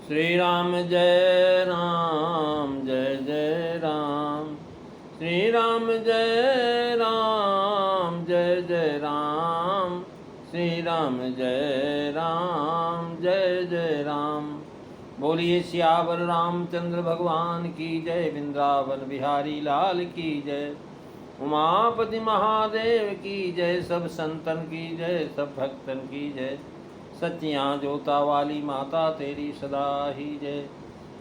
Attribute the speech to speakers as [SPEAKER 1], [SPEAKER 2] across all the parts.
[SPEAKER 1] श्री राम जय राम जय जय राम। श्री राम जय राम जय जय राम। श्री राम जय राम जय जय राम। बोलिए सियावर रामचंद्र भगवान की जय। वृंदावन बिहारी लाल की जय। उमापति महादेव की जय। सब संतन की जय, सब भक्तन की जय। सच्चियाँ जोता वाली माता तेरी सदा ही जय।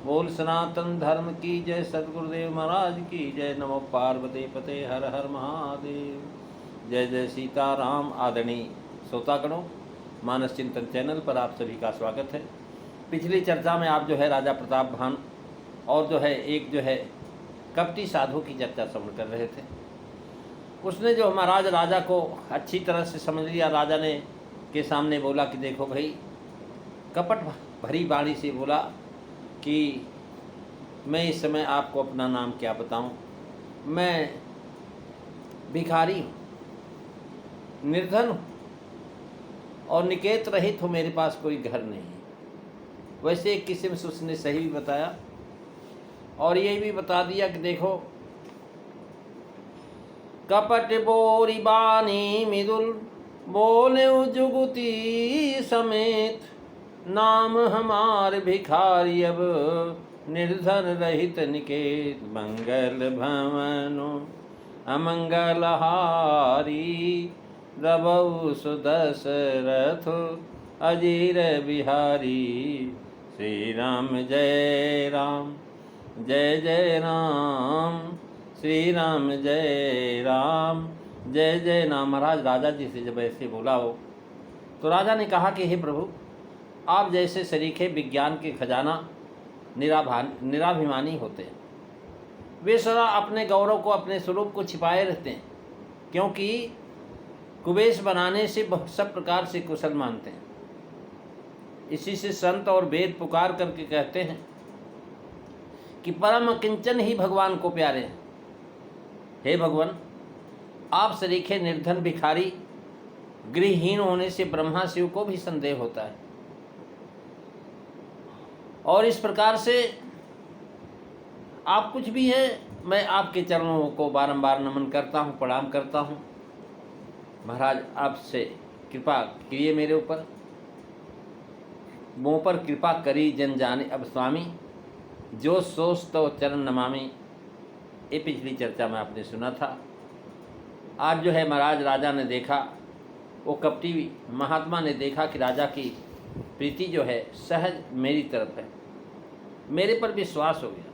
[SPEAKER 1] बोल सनातन धर्म की जय। सतगुरुदेव महाराज की जय। नमो पार्वती पते हर हर महादेव। जय जय सीताराम। आदरणीय श्रोतागणों, मानस चिंतन चैनल पर आप सभी का स्वागत है। पिछली चर्चा में आप राजा प्रताप भान और एक कपटी साधु की चर्चा श्रवण कर रहे थे। उसने महाराज राजा को अच्छी तरह से समझ लिया। राजा ने के सामने बोला कि देखो भाई, कपट भरी वाणी से बोला कि मैं इस समय आपको अपना नाम क्या बताऊं। मैं भिखारी हूँ, निर्धन हूँ और निकेत रहित हूँ, मेरे पास कोई घर नहीं है। वैसे एक किस्म से उसने सही भी बताया और ये भी बता दिया कि देखो, कपट बोरी बानी मिदुल बोले जुगुती समेत। नाम हमार भिखारी अब निर्धन रहित निकेत। मंगल भवनो अमंगल हारी रबऊ सुदशरथ अजीर बिहारी। श्री राम जय राम जय जय राम। श्री राम जय राम जय जय राम। महाराज राजा जी से जब ऐसे बोला हो तो राजा ने कहा कि हे प्रभु, आप जैसे सरीखे विज्ञान के खजाना निराभिमानी होते हैं। वे सदा अपने गौरव को, अपने स्वरूप को छिपाए रहते हैं, क्योंकि कुबेश बनाने से सब प्रकार से कुशल मानते हैं। इसी से संत और वेद पुकार करके कहते हैं कि परम किंचन ही भगवान को प्यारे हैं। हे भगवान, आप सरीखे निर्धन भिखारी गृहहीन होने से ब्रह्मा शिव को भी संदेह होता है। और इस प्रकार से आप कुछ भी है, मैं आपके चरणों को बारंबार नमन करता हूँ, प्रणाम करता हूँ। महाराज आपसे कृपा कीजिए मेरे ऊपर, मुँह पर कृपा करी जन जाने अब स्वामी। जो सोच तो चरण नमामि। ये पिछली चर्चा में आपने सुना था। आज महाराज राजा ने देखा, वो कपटी महात्मा ने देखा कि राजा की प्रीति सहज मेरी तरफ है, मेरे पर विश्वास हो गया।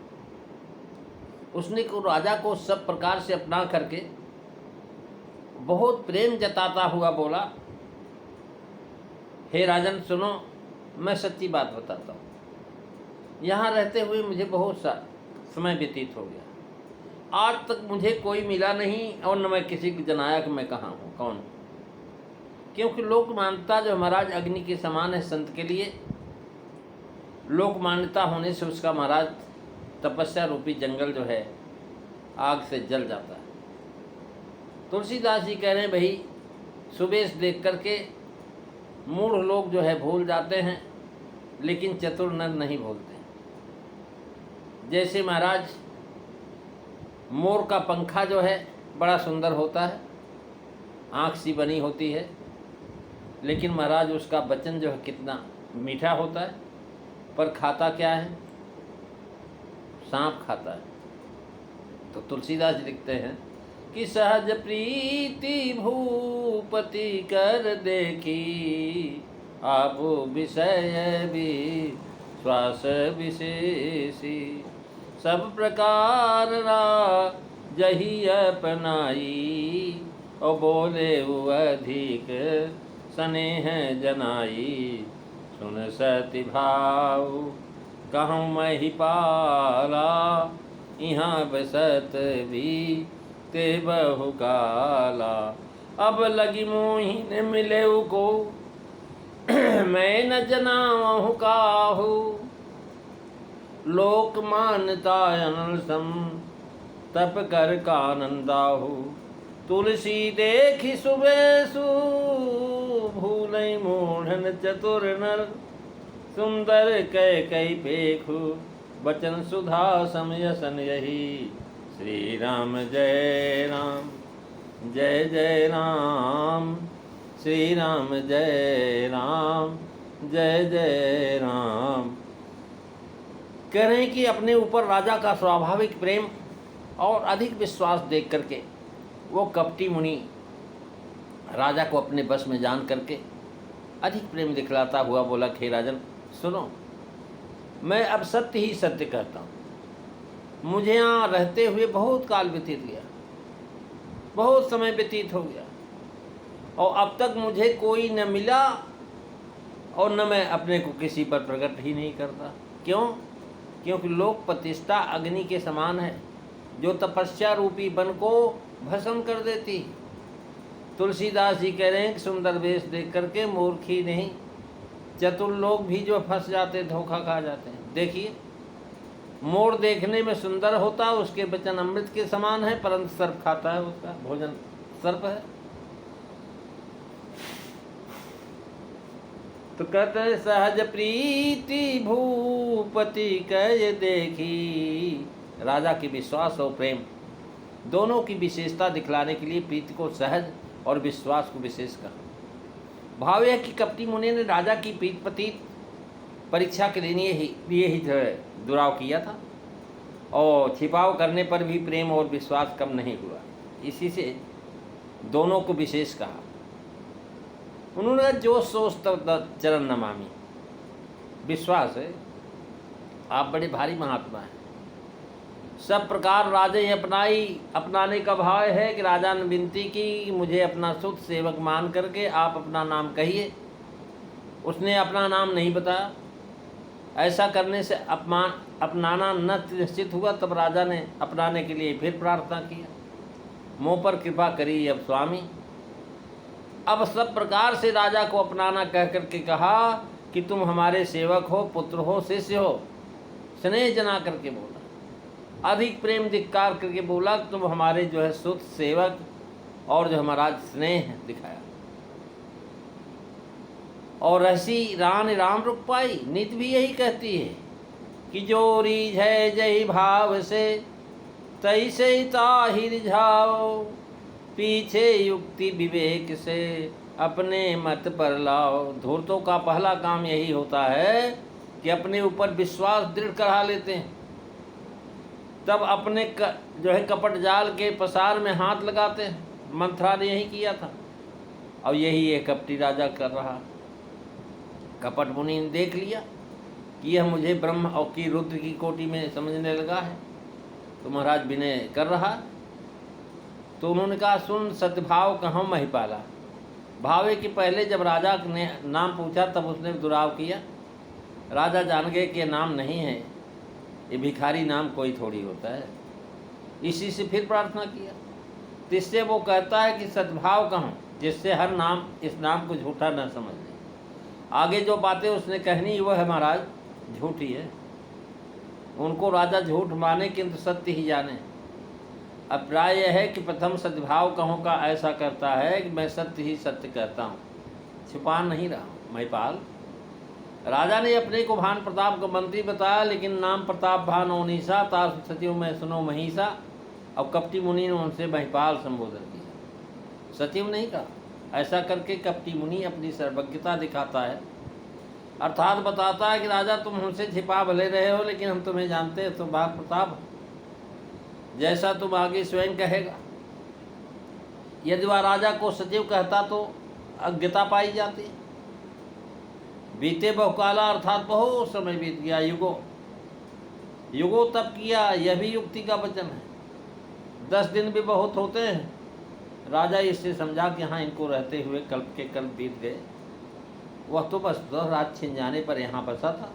[SPEAKER 1] उसने को राजा को सब प्रकार से अपना करके बहुत प्रेम जताता हुआ बोला, हे राजन सुनो, मैं सच्ची बात बताता हूँ। यहाँ रहते हुए मुझे बहुत सा समय व्यतीत हो गया। आज तक मुझे कोई मिला नहीं और न मैं किसी को जनाया कि मैं कहाँ हूँ, कौन हूँ। क्योंकि लोक मान्यता महाराज अग्नि के समान है संत के लिए। लोक मान्यता होने से उसका महाराज तपस्या रूपी जंगल आग से जल जाता है। तुलसीदास जी कह रहे हैं, भाई सुबेश देख करके मूढ़ लोग भूल जाते हैं, लेकिन चतुर नर नहीं भूलते। जैसे महाराज मोर का पंखा बड़ा सुंदर होता है, आँख सी बनी होती है, लेकिन महाराज उसका वचन कितना मीठा होता है, पर खाता क्या है? सांप खाता है। तो तुलसीदास जी लिखते हैं कि सहज प्रीति भूपति कर देखी। आप विषय भी श्वास विशेषी। सब प्रकार जही अपनाई। और बोले अधिक स्नेह जनाई। सुन सति भाव कहूँ मैं ही पाला। यहाँ बसत भी ते बहु काला। अब लगी मोही न मिले को मैं न जनाऊँ काहू। लोक मानता अनलसम तप कर कानंदाहू। तुलसी देखी सुबेसु भूलई मूढ़न चतुर नर। सुंदर कई पेखु बचन सुधा समयसन यही। श्री राम जय राम जय जय राम, श्री राम जय राम जय जय राम। कह रहे हैं कि अपने ऊपर राजा का स्वाभाविक प्रेम और अधिक विश्वास देख करके वो कपटी मुनि राजा को अपने बस में जान करके अधिक प्रेम दिखलाता हुआ बोला, हे राजन सुनो, मैं अब सत्य ही सत्य कहता हूँ। मुझे यहाँ रहते हुए बहुत काल व्यतीत गया, बहुत समय व्यतीत हो गया, और अब तक मुझे कोई न मिला और न मैं अपने को किसी पर प्रकट ही नहीं करता। क्यों? क्योंकि लोक प्रतिष्ठा अग्नि के समान है, जो तपस्या रूपी वन को भस्म कर देती। तुलसीदास जी कह रहे हैं कि सुंदर वेश देख करके मूर्ख ही नहीं, चतुर लोग भी जो फंस जाते, धोखा खा जाते हैं। देखिए, मोर देखने में सुंदर होता, उसके वचन अमृत के समान है, परंतु सर्प खाता है, उसका भोजन सर्प है। तो कहते हैं, सहज प्रीति भूपति कह देखी। राजा की विश्वास और प्रेम दोनों की विशेषता दिखलाने के लिए प्रीति को सहज और विश्वास को विशेष कहा। भाव यह कि कपटी मुनि ने राजा की प्रीति परीक्षा के लिए ही दुराव किया था, और छिपाव करने पर भी प्रेम और विश्वास कम नहीं हुआ। इसी से दोनों को विशेष कहा। उन्होंने जो सोच तब चरण नमामि, विश्वास है आप बड़े भारी महात्मा हैं। सब प्रकार राजे अपनाने का भाव है कि राजा ने विनती की, मुझे अपना सुत सेवक मान करके आप अपना नाम कहिए। उसने अपना नाम नहीं बताया। ऐसा करने से अपनाना न निश्चित हुआ। तब राजा ने अपनाने के लिए फिर प्रार्थना किया, मुँह पर कृपा करी अब स्वामी। अब सब प्रकार से राजा को अपनाना कह करके कहा कि तुम हमारे सेवक हो, पुत्र हो, शिष्य हो। स्नेह जना करके बोला, अधिक प्रेम धिक्कार करके बोला कि तुम हमारे जो है सुत सेवक, और जो हमारा स्नेह दिखाया। और ऐसी रान राम रूप पाई। नीति भी यही कहती है कि जो रीझ है जही भाव से, तैसे ताहि रिझाओ। पीछे युक्ति विवेक से अपने मत पर लाओ। धूर्तों का पहला काम यही होता है कि अपने ऊपर विश्वास दृढ़ करा लेते हैं, तब अपने जो है कपट जाल के पसार में हाथ लगाते हैं। मंथरा ने यही किया था, और यही ये कपटी राजा कर रहा। कपट मुनि ने देख लिया कि यह मुझे ब्रह्म और की रुद्र की कोटि में समझने लगा है, तो महाराज विनय कर रहा। तो उन्होंने कहा, सुन सद्भाव कहूँ महिपाला। भावे कि पहले जब राजा ने नाम पूछा तब उसने दुराव किया। राजा जान गए कि नाम नहीं है, ये भिखारी नाम कोई थोड़ी होता है। इसी से फिर प्रार्थना किया। जिससे वो कहता है कि सद्भाव कहूँ, जिससे हर नाम इस नाम को झूठा न समझ ले। आगे जो बातें उसने कहनी वह है महाराज झूठी है। उनको राजा झूठ माने किंतु सत्य ही जाने। अब प्राय यह है कि प्रथम सद्भाव कहूँ का ऐसा करता है कि मैं सत्य ही सत्य कहता हूँ, छुपा नहीं रहा हूँ। महिपाल, राजा ने अपने को भान प्रताप का मंत्री बताया, लेकिन नाम प्रताप भान ओनीसा तार सचिव में सुनो महिषा। अब कपटी मुनि ने उनसे महिपाल संबोधन किया, सचिव नहीं कहा। ऐसा करके कपटी मुनि अपनी सर्वज्ञता दिखाता है, अर्थात बताता है कि राजा तुम हमसे छिपा भले रहे हो, लेकिन हम तुम्हें जानते हैं, तुम भान प्रताप जैसा तुम आगे स्वयं कहेगा। यदि वह राजा को सचिव कहता तो अज्ञता पाई जाती। बीते बहुकाला अर्थात बहुत समय बीत गया, युगो तब किया, यह भी युक्ति का वचन है। 10 दिन भी बहुत होते हैं। राजा इससे समझा कि हाँ, इनको रहते हुए कल्प के कल्प बीत गए। वह तो बस रात छिन जाने पर यहाँ बसा था।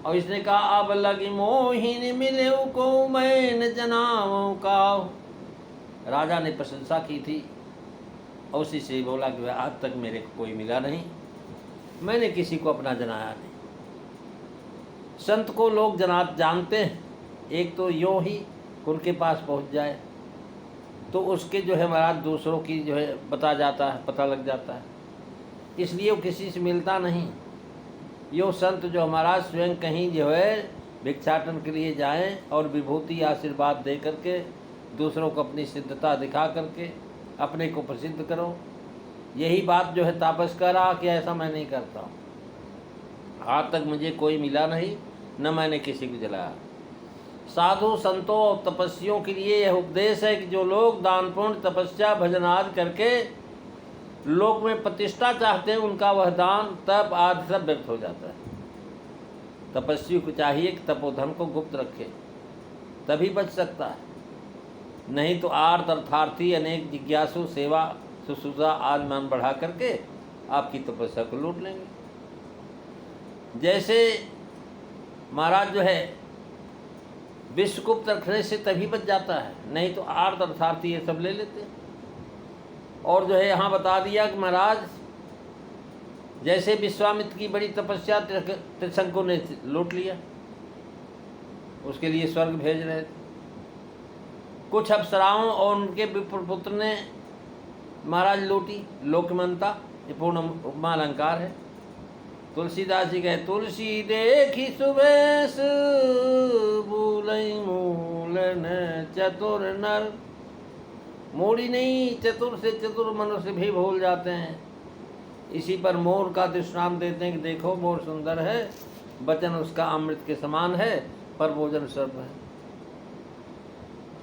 [SPEAKER 1] और इसने कहा, अब लगी मोहिनी मिले को मैं न जनाऊं का। राजा ने प्रशंसा की थी, और उसी से बोला कि आज तक मेरे को कोई मिला नहीं, मैंने किसी को अपना जनाया नहीं। संत को लोग जानते हैं, एक तो यूँ ही उनके पास पहुंच जाए तो उसके जो है महाराज दूसरों की जो है पता लग जाता है, इसलिए वो किसी से मिलता नहीं। यो संत जो हमारा स्वयं कहीं जो है भिक्षाटन के लिए जाएं और विभूति आशीर्वाद दे करके दूसरों को अपनी सिद्धता दिखा करके अपने को प्रसिद्ध करो। यही बात जो है तापस कह रहा कि ऐसा मैं नहीं करता हूँ, आज तक मुझे कोई मिला नहीं, न मैंने किसी को जलाया। साधु संतों और तपस्वियों के लिए यह उपदेश है कि जो लोग दान पुण्य तपस्या भजन आदि करके लोक में प्रतिष्ठा चाहते हैं, उनका वह दान तप आदि सब व्यर्थ हो जाता है। तपस्वी को चाहिए कि तपोधन को गुप्त रखे, तभी बच सकता है, नहीं तो आर्त अर्थार्थी अनेक जिज्ञासु सेवा शुश्रूषा आदि मान बढ़ा करके आपकी तपस्या को लूट लेंगे। जैसे महाराज जो है विश्वगुप्त रखने से तभी बच जाता है, नहीं तो आर्त अर्थार्थी ये सब ले लेते हैं। और जो है यहाँ बता दिया कि महाराज जैसे विश्वामित्र की बड़ी तपस्या त्रिशंकु ने लूट लिया, उसके लिए स्वर्ग भेज रहे थे। कुछ अप्सराओं और उनके पुत्र ने महाराज लूटी लोकमंता, ये पूर्ण उपमा अलंकार है। तुलसीदास जी कहे तुलसी देखी सुबेश भूलई मूलन चतुर नर। मूड़ी नहीं, चतुर से चतुर मनुष्य भी भूल जाते हैं। इसी पर मोर का दृष्टांत देते हैं कि देखो मोर सुंदर है, वचन उसका अमृत के समान है, पर भोजन सर्प है।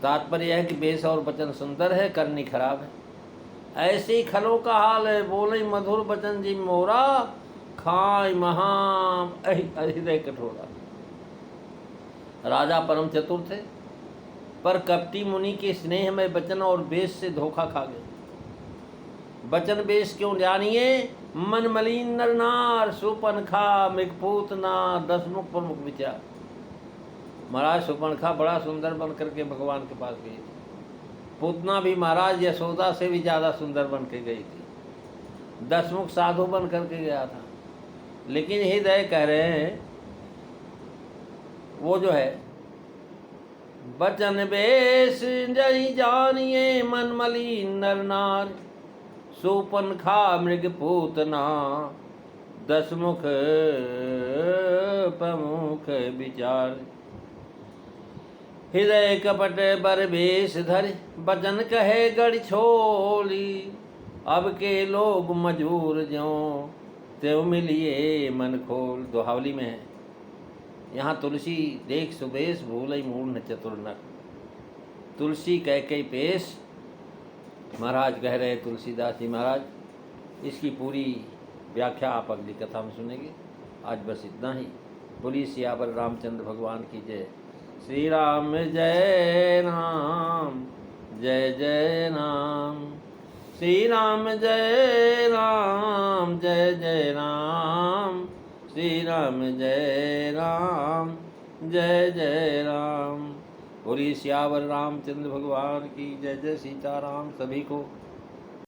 [SPEAKER 1] तात्पर्य है कि वेश और वचन सुंदर है, करनी खराब है। ऐसे ही खलों का हाल है, बोले मधुर वचन जी मोरा, खाय महाम हृदय कठोरा। राजा परम चतुर थे, पर कपटी मुनि के स्नेह में वचन और वेश से धोखा खा गए। वचन वेश क्यों जानिए, मन मलिन नर नार, सुपनखा मृगपूतना, दसमुख प्रमुख विचार। महाराज सुपनखा बड़ा सुंदर बन करके भगवान के पास गई थी। पूतना भी महाराज यशोदा से भी ज़्यादा सुंदर बन के गई थी। दसमुख साधु बन करके गया था, लेकिन हृदय कह रहे हैं वो जो है वचन बेश जई जानिए, मन मलिन नर नार, सुपनखा मृग पूतना, दसमुख प्रमुख विचार। हृदय कपट बर बेश धर, वचन कहे गढ़ छोली, अब के लोग मजूर ज्यों त्यों मिलिए मन खोल। दोहावली में है। यहाँ तुलसी देख सुबेश भूलई मूढ़ चतुर नर। तुलसी कह के पेश महाराज कह रहे तुलसीदास जी महाराज। इसकी पूरी व्याख्या आप अगली कथा में सुनेंगे। आज बस इतना ही। बोलिए सियावर रामचंद्र भगवान की जय। श्री राम जय राम, जय जय राम। श्री राम जय राम, जय जय राम। श्री राम जय राम, जय जय राम। बोलिए सियावर रामचंद्र भगवान की जय। जय सीताराम। सभी को